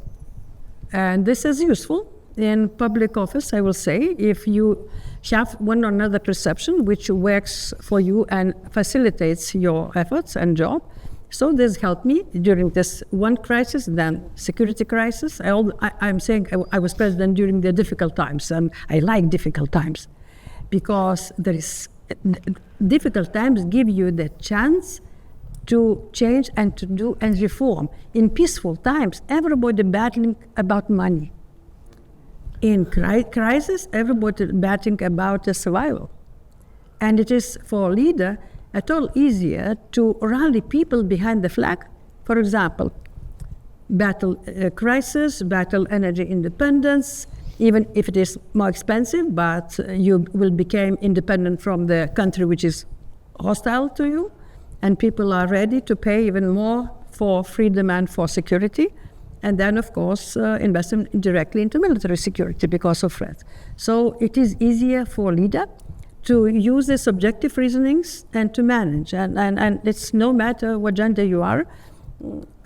and this is useful in public office, I will say, if you have one or another perception which works for you and facilitates your efforts and job. So this helped me during this one crisis, then security crisis. I'm saying I was president during the difficult times, and I like difficult times because difficult times give you the chance to change and to do and reform. In peaceful times, everybody battling about money. In crisis, everybody battling about the survival. And it is for a leader at all easier to rally people behind the flag. For example, battle crisis, battle energy independence, even if it is more expensive, but you will become independent from the country which is hostile to you, and people are ready to pay even more for freedom and for security, and then, of course, invest directly into military security because of threats. So it is easier for a leader to use these objective reasonings and to manage. And it's no matter what gender you are,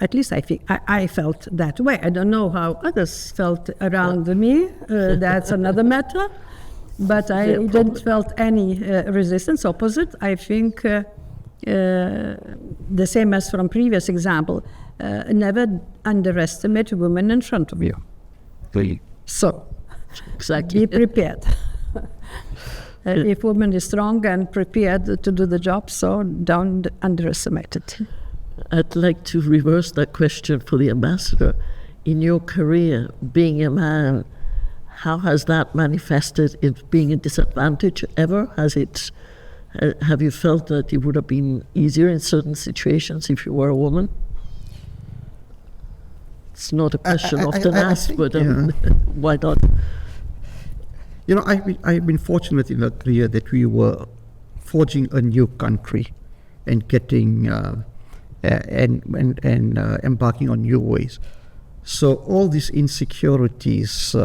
At least I felt that way. I don't know how others felt around me. That's another matter. But I didn't felt any resistance. Opposite, I think the same as from previous example. Never underestimate women in front of you. Really? So, Exactly. be prepared. If woman is strong and prepared to do the job, so don't underestimate it. I'd like to reverse that question for the ambassador. In your career, being a man, how has that manifested in being a disadvantage ever? Have you felt that it would have been easier in certain situations if you were a woman? It's not a question often asked, but why not? You know, I've been fortunate in our career that we were forging a new country and getting embarking on new ways. So all these insecurities,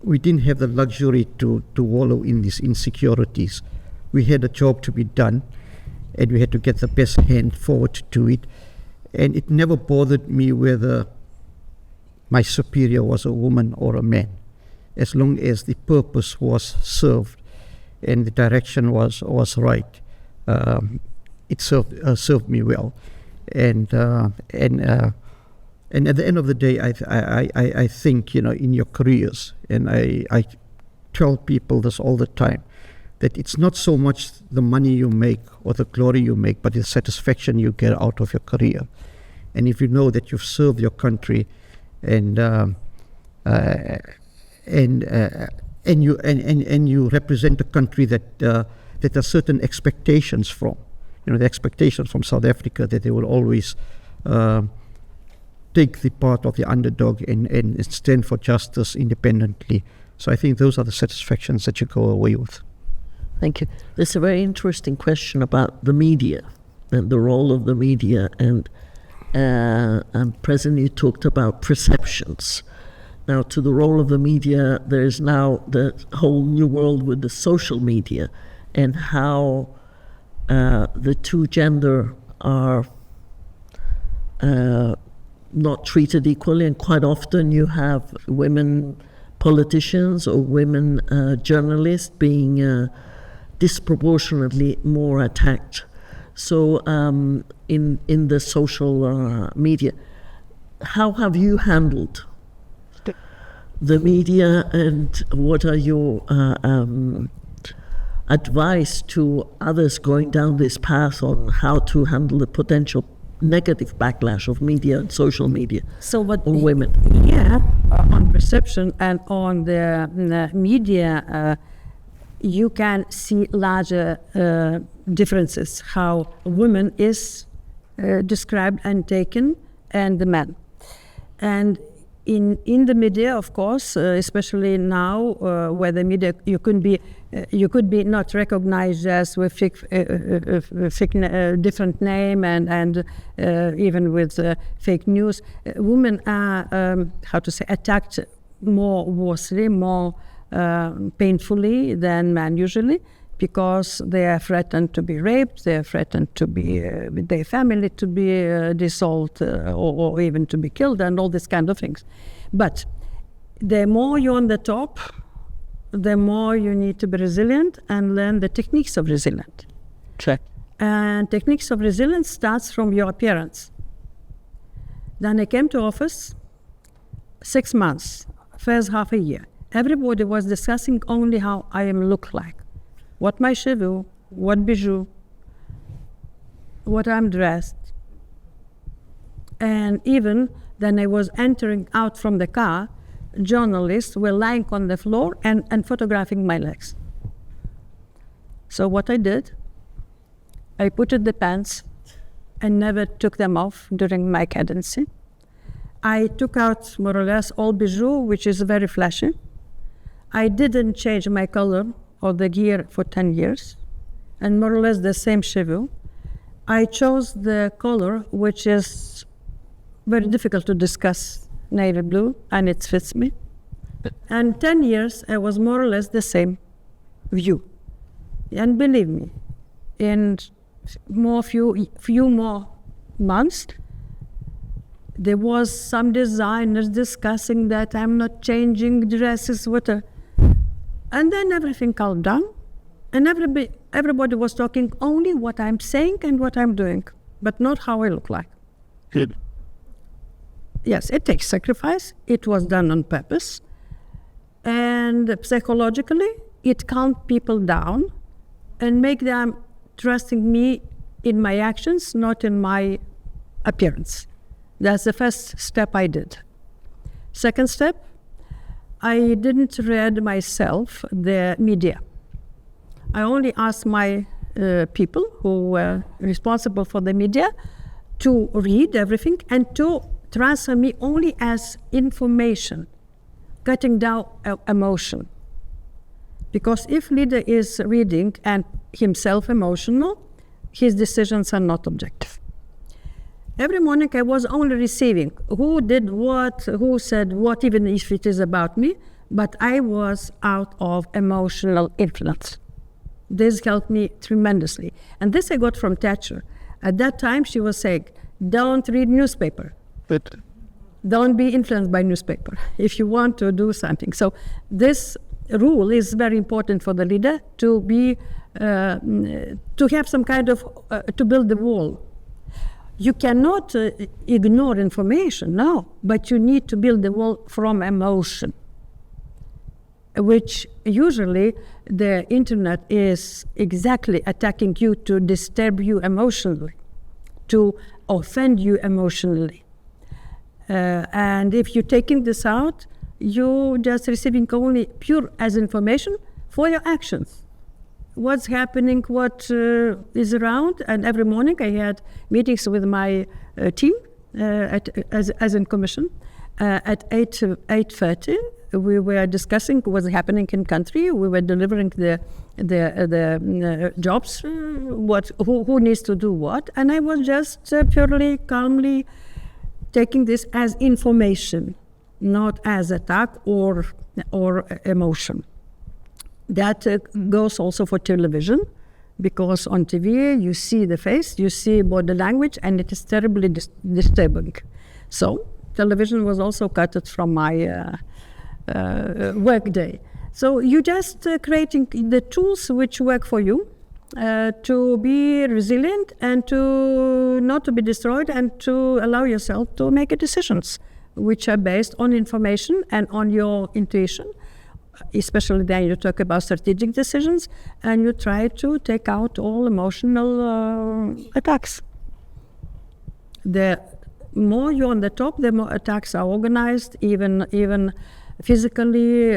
we didn't have the luxury to wallow in these insecurities. We had a job to be done, and we had to get the best hand forward to it. And it never bothered me whether my superior was a woman or a man, as long as the purpose was served and the direction was right. It served me well, and at the end of the day, I think, you know, in your careers, and I tell people this all the time, that it's not so much the money you make or the glory you make, but the satisfaction you get out of your career. And if you know that you've served your country, and you represent a country that there are certain expectations from, you know, the expectations from South Africa that they will always take the part of the underdog and stand for justice independently. So I think those are the satisfactions that you go away with. Thank you. There's a very interesting question about the media and the role of the media, and President, you talked about perceptions. Now, to the role of the media, there is now the whole new world with the social media, and how the two gender are not treated equally, and quite often you have women politicians or women journalists being disproportionately more attacked. So in the social media, how have you handled the media, and what are your advice to others going down this path on how to handle the potential negative backlash of media and social media on women? Yeah, on perception and on the media, you can see larger differences, how women is described and taken, and the men. And in the media, of course, especially now, where the media, you could be not recognized as with different name and even with fake news. Women are attacked more worstly, more painfully than men usually, because they are threatened to be raped, they are threatened to be with their family to be dissolved or even to be killed, and all these kind of things. But the more you're on the top, the more you need to be resilient and learn the techniques of resilience. Check. And techniques of resilience starts from your appearance. Then I came to office, 6 months, first half a year. Everybody was discussing only how I look like. What my cheveux, what bijou, what I'm dressed. And even then I was entering out from the car, journalists were lying on the floor and photographing my legs. So what I did, I put the pants and never took them off during my cadency. I took out more or less all bijou, which is very flashy. I didn't change my color or the gear for 10 years, and more or less the same cheveux. I chose the color, which is very difficult to discuss, navy blue, and it fits me. And 10 years, I was more or less the same view. And believe me, in few more months, There was some designers discussing that I'm not changing dresses, whatever. And then everything calmed down, and everybody was talking only what I'm saying and what I'm doing, but not how I look like. Good. Yes, it takes sacrifice. It was done on purpose. And psychologically, it calmed people down and make them trusting me in my actions, not in my appearance. That's the first step I did. Second step, I didn't read myself the media. I only asked my people who were responsible for the media to read everything and to transfer me only as information, cutting down emotion. Because if leader is reading and himself emotional, his decisions are not objective. Every morning I was only receiving who did what, who said what, even if it is about me, but I was out of emotional influence. This helped me tremendously. And this I got from Thatcher. At that time she was saying, don't read newspaper. But don't be influenced by newspaper if you want to do something. So this rule is very important for the leader to be, to have some kind of, to build the wall. You cannot ignore information, no, but you need to build the wall from emotion, which usually the internet is exactly attacking you to disturb you emotionally, to offend you emotionally. And if you're taking this out, you're just receiving only pure as information for your actions. What's happening, what is around, and every morning I had meetings with my team as in commission. At 8:30, we were discussing what's happening in country. We were delivering the jobs, who needs to do what, and I was just purely, calmly taking this as information, not as attack or emotion. That goes also for television, because on TV you see the face, you see body language, and it is terribly disturbing. So television was also cut from my work day. So you just creating the tools which work for you to be resilient and to not to be destroyed, and to allow yourself to make decisions which are based on information and on your intuition. Especially then you talk about strategic decisions, and you try to take out all emotional attacks. The more you're on the top, the more attacks are organized, even physically,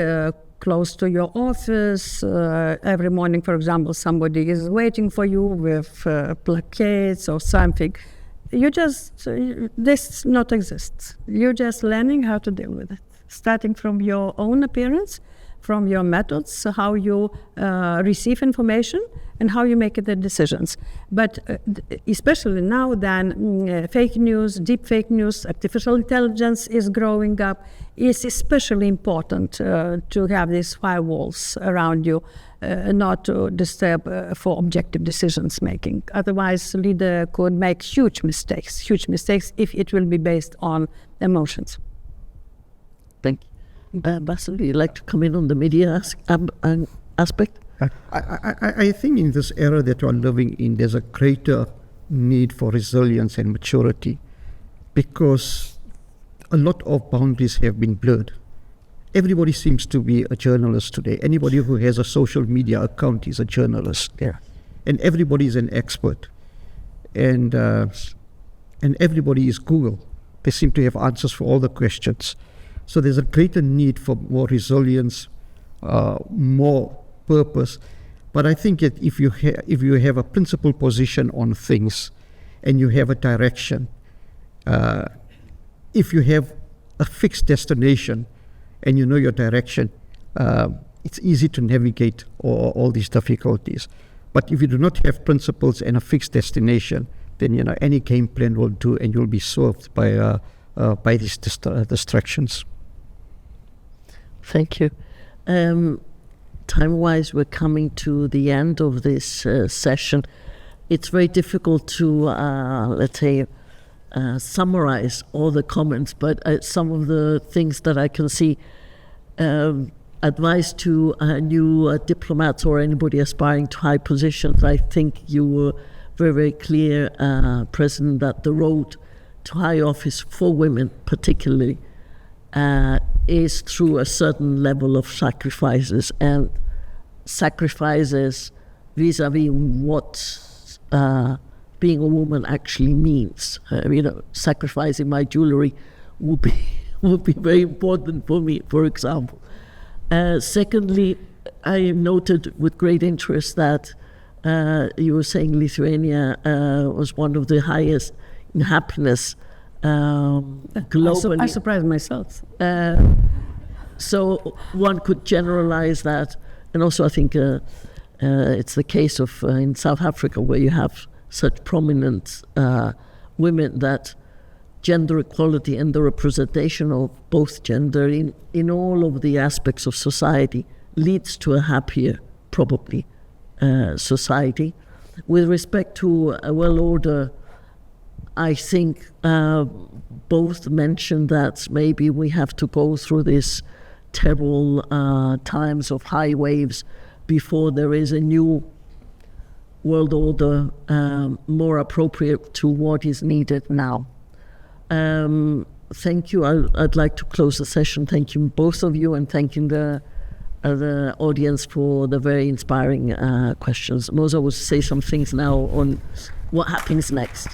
close to your office. Every morning, for example, somebody is waiting for you with placards or something. You just, this not exists. You're just learning how to deal with it, starting from your own appearance, from your methods, how you receive information, and how you make the decisions. But especially now then, fake news, deep fake news, artificial intelligence is growing up. It's especially important to have these firewalls around you, not to disturb for objective decisions making. Otherwise, leader could make huge mistakes if it will be based on emotions. thank you. Basil, you'd like to come in on the media aspect? I think in this era that we're living in, there's a greater need for resilience and maturity, because a lot of boundaries have been blurred. Everybody seems to be a journalist today. Anybody who has a social media account is a journalist. Yeah. And everybody is an expert. And everybody is Google. They seem to have answers for all the questions. So there's a greater need for more resilience, more purpose. But I think that if you have a principled position on things, and you have a direction, if you have a fixed destination and you know your direction, it's easy to navigate all these difficulties. But if you do not have principles and a fixed destination, then any game plan will do, and you'll be swerved by these distractions. Thank you. Time-wise, we're coming to the end of this session. It's very difficult to, let's say, summarize all the comments, but some of the things that I can see, advice to new diplomats or anybody aspiring to high positions. I think you were very, very clear, President, that the road to high office for women particularly is through a certain level of sacrifices, and sacrifices vis-a-vis what being a woman actually means. Sacrificing my jewelry would be very important for me, for example. Secondly, I noted with great interest that you were saying Lithuania was one of the highest in happiness globally. I surprised myself. So one could generalize that, and also I think it's the case of in South Africa, where you have such prominent women, that gender equality and the representation of both gender in all of the aspects of society leads to a happier, probably, society. With respect to a well order, I think both mentioned that maybe we have to go through this terrible times of high waves before there is a new world order more appropriate to what is needed now. Thank you. I'd like to close the session thanking both of you and thanking the audience for the very inspiring questions. Moza will say some things now on what happens next.